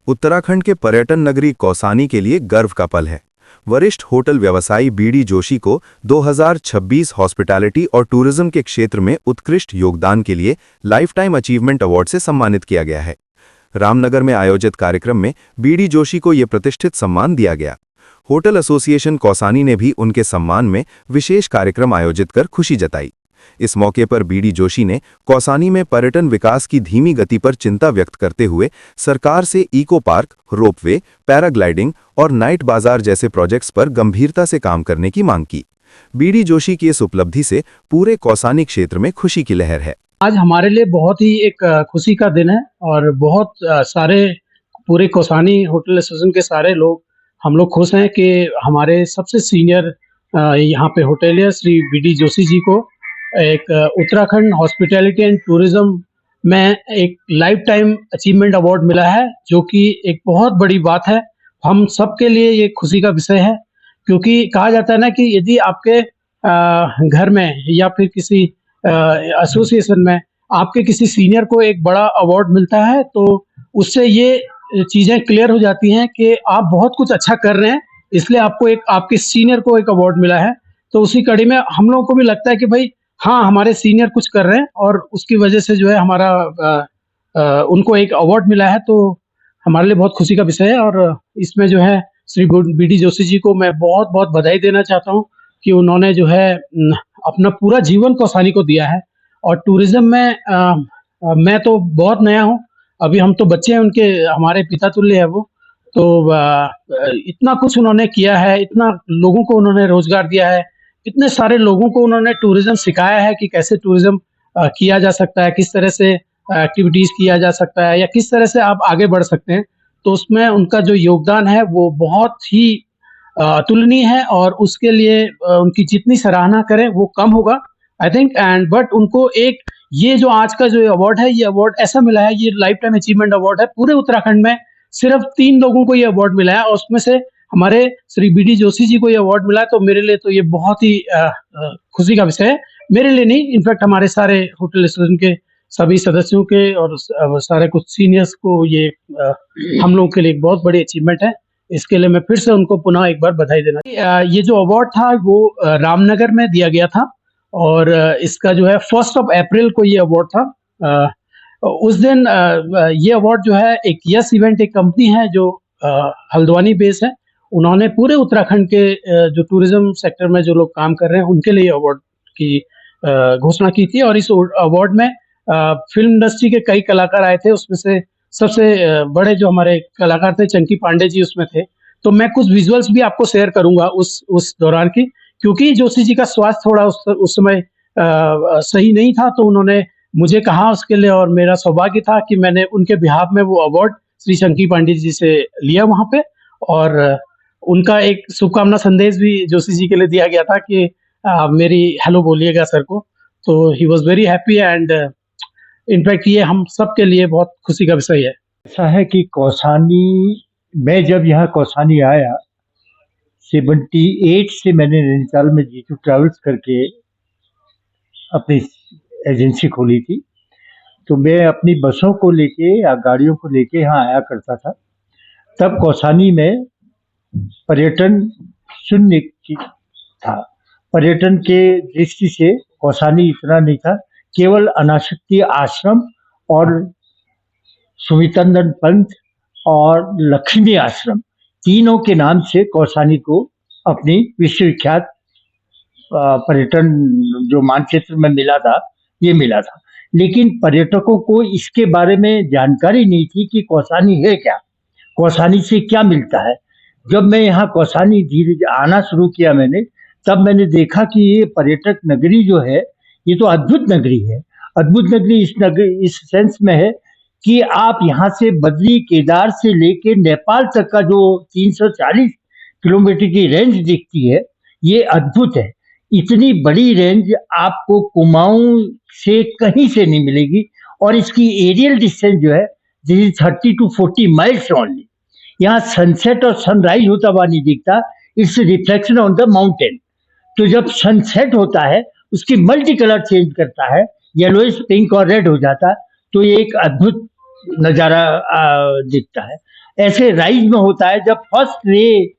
उत्तराखंड के पर्यटन नगरी कौसानी के लिए गर्व का पल है। वरिष्ठ होटल व्यवसायी बीडी जोशी को 2026 हॉस्पिटैलिटी और टूरिज्म के क्षेत्र में उत्कृष्ट योगदान के लिए लाइफ टाइम अचीवमेंट अवार्ड से सम्मानित किया गया है। रामनगर में आयोजित कार्यक्रम में बीडी जोशी को यह प्रतिष्ठित सम्मान दिया गया। होटल एसोसिएशन कौसानी ने भी उनके सम्मान में विशेष कार्यक्रम आयोजित कर खुशी जताई। इस मौके पर बीडी जोशी ने कौसानी में पर्यटन विकास की धीमी गति पर चिंता व्यक्त करते हुए सरकार से इको पार्क, रोपवे, पैराग्लाइडिंग और नाइट बाजार जैसे प्रोजेक्ट्स पर गंभीरता से काम करने की मांग की। बीडी जोशी की इस उपलब्धि से पूरे कौसानी क्षेत्र में खुशी की लहर है। आज हमारे लिए बहुत ही एक खुशी का दिन है और बहुत सारे पूरे कौसानी होटल एसोसिएशन के सारे लोग हम लोग खुश हैं कि हमारे सबसे सीनियर यहाँ पे होटेलियर श्री बीडी जोशी जी को एक उत्तराखंड हॉस्पिटैलिटी एंड टूरिज्म में एक लाइफ टाइम अचीवमेंट अवार्ड मिला है, जो कि एक बहुत बड़ी बात है। हम सबके लिए ये खुशी का विषय है, क्योंकि कहा जाता है ना कि यदि आपके घर में या फिर किसी एसोसिएशन में आपके किसी सीनियर को एक बड़ा अवार्ड मिलता है तो उससे ये चीज़ें क्लियर हो जाती हैं कि आप बहुत कुछ अच्छा कर रहे हैं, इसलिए आपको एक आपके सीनियर को एक अवार्ड मिला है। तो उसी कड़ी में हम लोगों को भी लगता है कि भाई हाँ, हमारे सीनियर कुछ कर रहे हैं और उसकी वजह से जो है हमारा उनको एक अवार्ड मिला है, तो हमारे लिए बहुत खुशी का विषय है। और इसमें जो है श्री बीडी जोशी जी को मैं बहुत बहुत बधाई देना चाहता हूँ कि उन्होंने जो है अपना पूरा जीवन कौसानी को दिया है। और टूरिज्म में मैं तो बहुत नया हूँ, अभी हम तो बच्चे हैं उनके, हमारे पिता तुल्य है वो। तो इतना कुछ उन्होंने किया है, इतना लोगों को उन्होंने रोजगार दिया है, इतने सारे लोगों को उन्होंने टूरिज्म सिखाया है कि कैसे टूरिज्म किया जा सकता है, किस तरह से एक्टिविटीज किया जा सकता है या किस तरह से आप आगे बढ़ सकते हैं। तो उसमें उनका जो योगदान है वो बहुत ही अतुलनीय है और उसके लिए उनकी जितनी सराहना करें वो कम होगा, आई थिंक। एंड बट उनको एक ये जो आज का जो अवार्ड है, ये अवार्ड ऐसा मिला है, ये लाइफ टाइम अचीवमेंट अवार्ड है। पूरे उत्तराखंड में सिर्फ 3 लोगों को ये अवार्ड मिला है और उसमें से हमारे श्री बीडी जोशी जी को ये अवार्ड मिला है। तो मेरे लिए तो ये बहुत ही खुशी का विषय है। मेरे लिए नहीं, इनफैक्ट हमारे सारे होटल एसोसिएशन के सभी सदस्यों के और सारे कुछ सीनियर्स को ये हम लोगों के लिए एक बहुत बड़ी अचीवमेंट है। इसके लिए मैं फिर से उनको पुनः एक बार बधाई देना। ये जो अवार्ड था वो रामनगर में दिया गया था और इसका जो है 1 अप्रैल को ये अवार्ड था। उस दिन ये अवार्ड जो है एक यस इवेंट, एक कंपनी है जो हल्द्वानी बेस है, उन्होंने पूरे उत्तराखंड के जो टूरिज्म सेक्टर में जो लोग काम कर रहे हैं उनके लिए अवार्ड की घोषणा की थी। और इस अवार्ड में फिल्म इंडस्ट्री के कई कलाकार आए थे, उसमें से सबसे बड़े जो हमारे कलाकार थे चंकी पांडे जी उसमें थे। तो मैं कुछ विजुअल्स भी आपको शेयर करूंगा उस दौरान की, क्योंकि जोशी जी का स्वास्थ्य थोड़ा उस समय सही नहीं था, तो उन्होंने मुझे कहा उसके लिए और मेरा सौभाग्य था कि मैंने उनके बिहाफ में वो अवार्ड श्री चंकी पांडे जी से लिया वहां पे। और उनका एक शुभकामना संदेश भी जोशी जी के लिए दिया गया था कि मेरी हेलो बोलिएगा सर को। तो he was very happy and in fact ये हम सब के लिए बहुत खुशी का विषय है। ऐसा है कि कौसानी, मैं जब यहाँ कौसानी आया 78 से मैंने नैनीताल में जीतू ट्रैवल्स करके अपनी एजेंसी खोली थी। तो मैं अपनी बसों को लेके या गाड़ियों को लेके यहाँ आया करता था। तब कौसानी में पर्यटन शून्य था, पर्यटन के दृष्टि से कौसानी इतना नहीं था। केवल अनासक्ति आश्रम और सुमितंदन पंथ और लक्ष्मी आश्रम, तीनों के नाम से कौसानी को अपनी विश्वविख्यात पर्यटन जो मानचित्र में मिला था, ये मिला था। लेकिन पर्यटकों को इसके बारे में जानकारी नहीं थी कि कौसानी है क्या, कौसानी से क्या मिलता है। जब मैं यहाँ कौसानी धीरे आना शुरू किया मैंने, तब मैंने देखा कि ये पर्यटक नगरी जो है ये तो अद्भुत नगरी है। अद्भुत नगरी इस सेंस में है कि आप यहाँ से बद्री केदार से लेके नेपाल तक का जो 340 किलोमीटर की रेंज दिखती है, ये अद्भुत है। इतनी बड़ी रेंज आपको कुमाऊं से कहीं से नहीं मिलेगी। और इसकी एरियल डिस्टेंस जो है 30 to 40 माइल्स ओनली। यहाँ सनसेट और सनराइज होता हुआ नहीं दिखता, it's reflection on the mountain. तो जब सनसेट होता है उसकी मल्टी कलर चेंज करता है, येलोइश, पिंक और रेड हो जाता है। तो ये एक अद्भुत नज़ारा दिखता है। ऐसे राइज में होता है जब फर्स्ट रे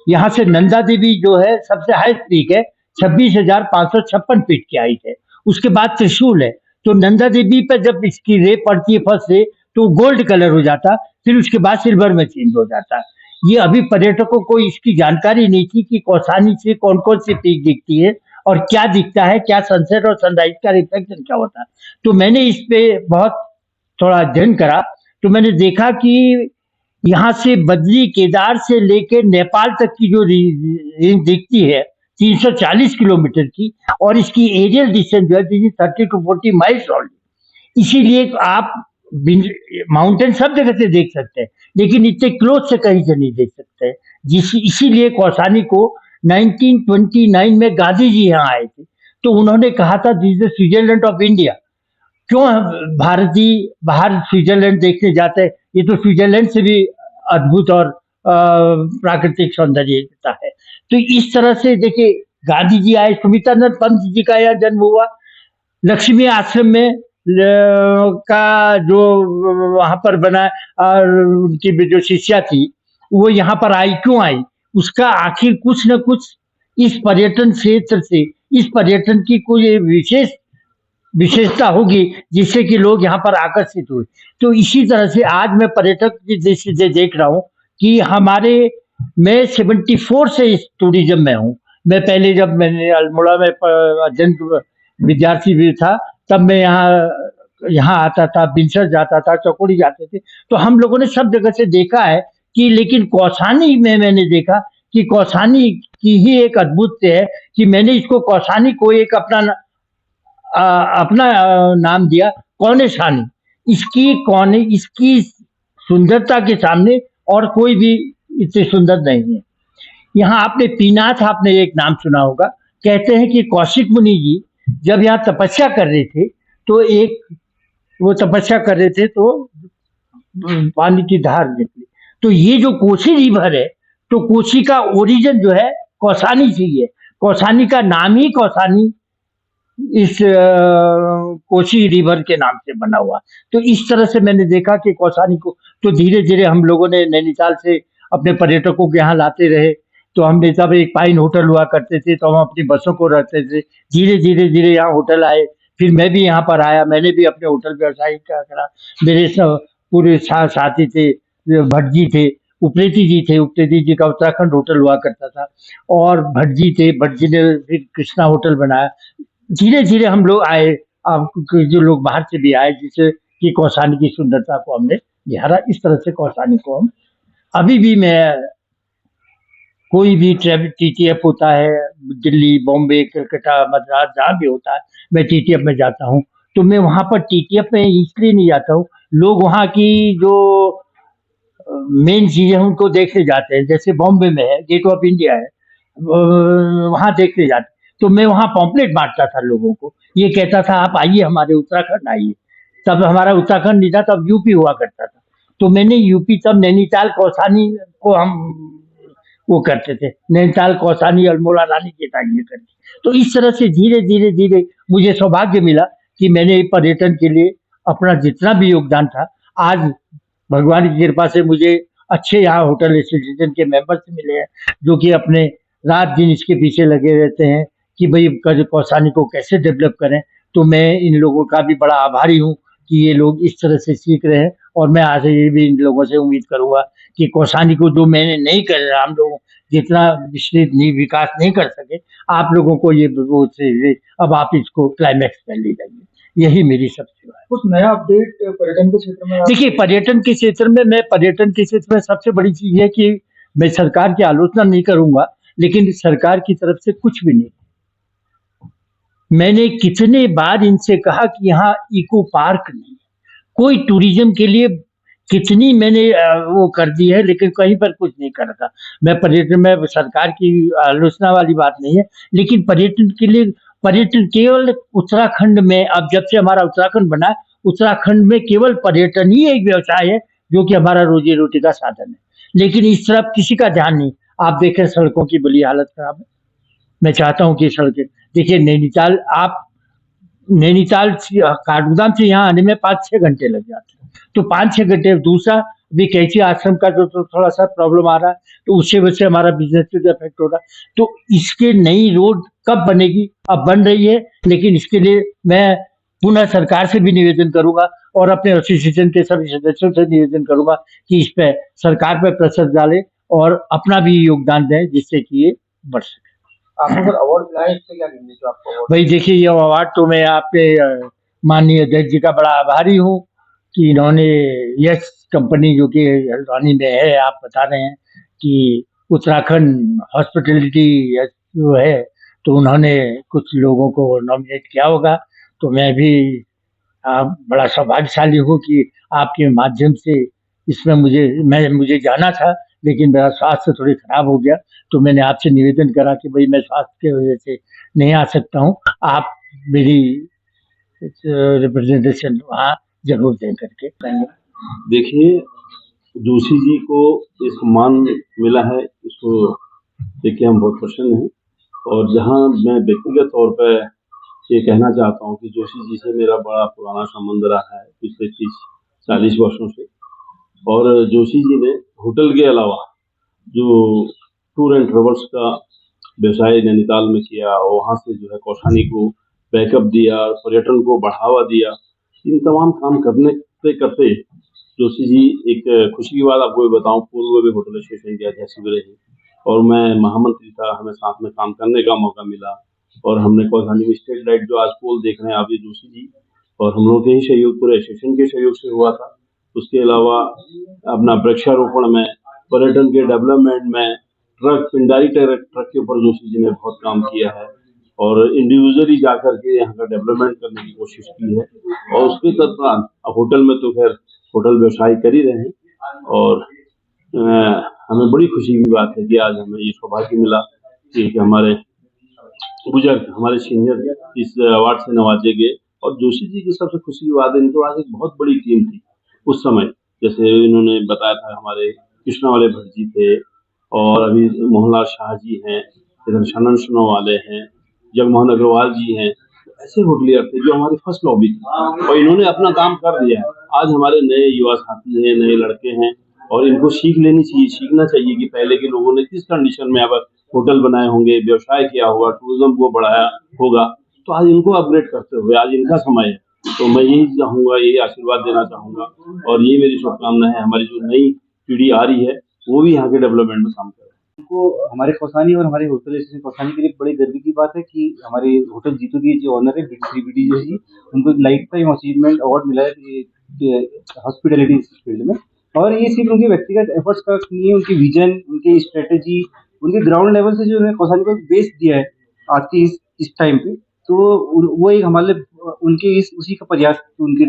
यहाँ से नंदा देवी जो है सबसे हाईएस्ट पीक है, 26,556 फीट की हाइट है। उसके बाद त्रिशूल है। तो नंदा देवी पर जब इसकी रे पड़ती है फर्स्ट रे, तो गोल्ड कलर हो जाता, फिर उसके बाद सिल्वर में चेंज हो जाता है। ये अभी पर्यटकों को इसकी जानकारी नहीं थी कि कौसानी से कौन कौन सी पीक दिखती है और क्या दिखता है, क्या सनसेट और सनराइज का रिफ्लेक्शन क्या होता है। तो मैंने इस पे बहुत थोड़ा अध्ययन करा, तो मैंने देखा कि यहाँ से बद्री केदार से लेके नेपाल तक की जो रेंज दिखती है 340 किलोमीटर की, और इसकी एरियल डिस्टेंस जो है 30 टू 40 माइल्स ऑनली। इसीलिए आप माउंटेन सब जगह से देख सकते हैं, लेकिन इतने क्लोज से कहीं से नहीं देख सकते हैं। इसीलिए कौसानी को 1929 में गांधी जी यहाँ आए थे, तो उन्होंने कहा था this is the Switzerland of India. क्यों भारतीय बाहर स्विट्जरलैंड देखने जाते हैं, ये तो स्विट्जरलैंड से भी अद्भुत और प्राकृतिक सौंदर्यता है। तो इस तरह से देखिए, गांधी जी आए, सुमित्रानंद पंत जी का यहाँ जन्म हुआ, लक्ष्मी आश्रम में का जो वहां पर बना, और उनकी भी जो शिष्या थी वो यहाँ पर आई, क्यों आई, उसका आखिर कुछ न कुछ इस पर्यटन क्षेत्र से, इस पर्यटन की कोई विशेषता होगी जिससे कि लोग यहाँ पर आकर्षित हुए। तो इसी तरह से आज मैं पर्यटक की दृष्टि से देख रहा हूँ कि मैं 74 से इस टूरिज्म में हूँ। मैं पहले जब मैंने अल्मोड़ा में अध्ययन विद्यार्थी भी था, तब मैं यहाँ आता था, बिनसर जाता था, चौकुड़ी जाते थे। तो हम लोगों ने सब जगह से देखा है कि, लेकिन कौसानी में मैंने देखा कि कौसानी की ही एक अद्भुत है कि मैंने इसको कौसानी को एक अपना नाम दिया कौनेशानी। इसकी सुंदरता के सामने और कोई भी इतने सुंदर नहीं है। यहाँ आपने पीनाथ, आपने एक नाम सुना होगा। कहते हैं कि कौशिक मुनि जी जब यहाँ तपस्या कर रहे थे, तो वो तपस्या कर रहे थे तो पानी की धार निकली। तो ये जो कोसी रिवर है, तो कोसी का ओरिजिन जो है कौसानी से ही है। कौसानी का नाम ही कौसानी इस कोसी रिवर के नाम से बना हुआ। तो इस तरह से मैंने देखा कि कौसानी को तो धीरे धीरे हम लोगों ने नैनीताल से अपने पर्यटकों के यहाँ लाते रहे। तो हमने तब एक पाइन होटल हुआ करते थे, तो हम अपनी बसों को रखते थे। धीरे धीरे धीरे यहाँ होटल आए, फिर मैं भी यहाँ पर आया, मैंने भी अपने होटल व्यवसाय का करा। मेरे पूरे साथी थे, भट्ट जी थे, उप्रेती जी थे, उप्रेती जी का उत्तराखंड होटल हुआ करता था, और भट्ट जी थे, भट्ट जी ने फिर कृष्णा होटल बनाया। धीरे धीरे हम लोग आए, जो लोग बाहर से भी आए, जिससे कि कौसानी की सुंदरता को हमने निहारा। इस तरह से कौसानी को हम अभी भी, मैं कोई भी टीटीएफ होता है, दिल्ली, बॉम्बे, कलकत्ता, मद्रास, जहाँ भी होता है, मैं टीटीएफ में जाता हूँ। तो मैं वहाँ पर टीटीएफ में इसलिए नहीं जाता हूँ, लोग वहाँ की जो मेन चीजें उनको देखने जाते हैं। जैसे बॉम्बे में है, गेट ऑफ इंडिया है, वहाँ देखने जाते। तो मैं वहाँ पॉम्पलेट बांटता था लोगों को, ये कहता था आप आइए हमारे उत्तराखंड आइए। तब हमारा उत्तराखंड नहीं था, तब यूपी हुआ करता था। तो मैंने यूपी, तब नैनीताल कौसानी को हम वो करते थे, नैनीताल कौसानी अल्मोड़ा रानी के टाइम में करके। तो इस तरह से धीरे धीरे धीरे मुझे सौभाग्य मिला कि मैंने पर्यटन के लिए अपना जितना भी योगदान था, आज भगवान की कृपा से मुझे अच्छे यहाँ होटल एसोसिएशन के मेंबर्स मिले हैं, जो कि अपने रात दिन इसके पीछे लगे रहते हैं कि भाई कौसानी को कैसे डेवलप करें। तो मैं इन लोगों का भी बड़ा आभारी हूँ कि ये लोग इस तरह से सीख रहे हैं, और मैं आगे ये भी इन लोगों से उम्मीद करूंगा कि कौसानी को जो मैंने नहीं कर रहा, हम लोग जितना विस्तृत नहीं विकास नहीं कर सके, आप लोगों को अब आप इसको क्लाइमैक्स कर ले जाइए। यही मेरी सब सेवा है। कुछ नया अपडेट पर्यटन के क्षेत्र में देखिए, पर्यटन के क्षेत्र में सबसे बड़ी चीज है कि मैं सरकार की आलोचना नहीं करूंगा, लेकिन सरकार की तरफ से कुछ भी नहीं। मैंने कितने बार इनसे कहा कि यहाँ इको पार्क नहीं, कोई टूरिज्म के लिए कितनी मैंने वो कर दी है, लेकिन कहीं पर कुछ नहीं कर रखा। मैं पर्यटन में सरकार की आलोचना वाली बात नहीं है, लेकिन पर्यटन के लिए, पर्यटन केवल उत्तराखंड में, अब जब से हमारा उत्तराखंड बना है, उत्तराखंड में केवल पर्यटन ही एक व्यवसाय है जो कि हमारा रोजी रोटी का साधन है। लेकिन इस तरफ किसी का ध्यान नहीं। आप देखें सड़कों की बड़ी हालत खराब है। मैं चाहता हूँ कि सड़कें, देखिए नैनीताल काठगोदाम से यहाँ आने में 5-6 घंटे लग जाते हैं, तो 5-6 घंटे। दूसरा अभी कैंची आश्रम का जो थोड़ा सा प्रॉब्लम आ रहा है, तो उससे वजह से हमारा बिजनेस पे भी अफेक्ट हो रहा है। तो इसके नई रोड कब बनेगी? अब बन रही है, लेकिन इसके लिए मैं पुनः सरकार से भी निवेदन करूंगा और अपने एसोसिएशन के सभी सदस्यों से निवेदन करूंगा कि इस पे सरकार पे प्रेशर डाले और अपना भी योगदान दें, जिससे कि ये बढ़ सके। आपको अगर अवार्ड मिला है, इससे क्या कहेंगे जो आपको award भाई देखिए, ये अवार्ड तो मैं आपके माननीय अध्यक्ष जी का बड़ा आभारी हूँ कि इन्होंने यस कंपनी जो कि हल्द्वानी में है, आप बता रहे हैं कि उत्तराखंड हॉस्पिटैलिटी जो है, तो उन्होंने कुछ लोगों को नॉमिनेट किया होगा। तो मैं भी बड़ा सौभाग्यशाली हूँ कि आपके माध्यम से इसमें मुझे जाना था, लेकिन मेरा स्वास्थ्य थोड़ी खराब हो गया, तो मैंने आपसे निवेदन करा कि भाई मैं स्वास्थ्य की वजह से नहीं आ सकता हूँ, आप मेरी रिप्रेजेंटेशन वहाँ जरूर दें करके। देखिए, जोशी जी को ये सम्मान मिला है, इसको देख के हम बहुत प्रसन्न हैं। और जहाँ मैं व्यक्तिगत तौर पर ये कहना चाहता हूँ कि जोशी जी से मेरा बड़ा पुराना संबंध रहा है पिछले 30-40 वर्षों से। और जोशी जी ने होटल के अलावा जो टूर एंड ट्रेवल्स का व्यवसाय नैनीताल में किया, और वहाँ से जो है कौसानी को बैकअप दिया, पर्यटन को बढ़ावा दिया, इन तमाम काम करते जोशी जी, एक खुशी की बात आपको भी बताऊं, पूर्व में होटल एसोसिएशन के अध्यक्ष भी रहे और मैं महामंत्री था, हमें साथ में काम करने का मौका मिला। और हमने कौसानी में स्ट्रीट लाइट जो आज पोल देख रहे हैं आप, ये जोशी जी और हम लोग के ही सहयोग, पूरे एसोसिएशन के सहयोग से हुआ था। उसके अलावा अपना वृक्षारोपण में, पर्यटन के डेवलपमेंट में, पिंडारी ट्रक के ऊपर जोशी जी ने बहुत काम किया है और इंडिविजुअली जाकर के यहाँ का डेवलपमेंट करने की कोशिश की है। और उसके तदुपरांत अब होटल में तो खैर होटल व्यवसाय कर ही रहे हैं। और हमें बड़ी खुशी की बात है कि आज हमें ये सौभाग्य मिला कि हमारे बुजुर्ग, हमारे सीनियर इस अवार्ड से नवाजे गए। और जोशी जी की सबसे खुशी की बात है, इनके पास एक बहुत बड़ी टीम थी उस समय। जैसे इन्होंने बताया था, हमारे कृष्णा वाले भट्ट जी थे, और अभी मोहनलाल शाह जी हैं, इधर शनन वाले हैं, जगमोहन अग्रवाल जी हैं। ऐसे होटलियर थे जो हमारी फर्स्ट लॉबी थी और इन्होंने अपना काम कर दिया है। आज हमारे नए युवा साथी हैं, नए लड़के हैं, और इनको सीख लेनी चाहिए, सीखना चाहिए कि पहले के लोगों ने किस कंडीशन में अब होटल बनाए होंगे, व्यवसाय किया होगा, टूरिज्म को बढ़ाया होगा। तो आज इनको अपग्रेड करते हुए आज इनका समय है। तो मैं यही चाहूंगा, यही आशीर्वाद देना चाहूंगा, और ये मेरी शुभकामना है हमारी जो नई पीढ़ी आ रही है वो भी यहाँ के डेवलपमेंट में काम करे। उनको, हमारे कौसानी और हमारे होटल एसोसिएशन कौसानी के लिए बड़े गर्व की बात है कि हमारे होटल जीतू के जो ऑनर है श्री बीडी जोशी जी, उनको एक लाइफ टाइम अचीवमेंट अवार्ड मिला है हॉस्पिटैलिटी फील्ड में। और ये सिर्फ उनके व्यक्तिगत एफर्ट्स का नहीं है, उनकी विजन, उनकी स्ट्रेटेजी, उनके ग्राउंड लेवल से जो उन्होंने कौसानी को बेस दिया है आज की इस टाइम पे, तो वो एक हमारे उनके उसी का प्रयास, उसके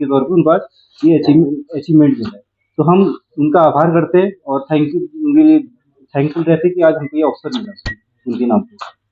तौर पर उनके पास ये अचीवमेंट मिला है। तो हम उनका आभार करते हैं और थैंक यू, उनके लिए थैंकफुल रहते कि आज हमको ये अवसर मिला उनके नाम पे।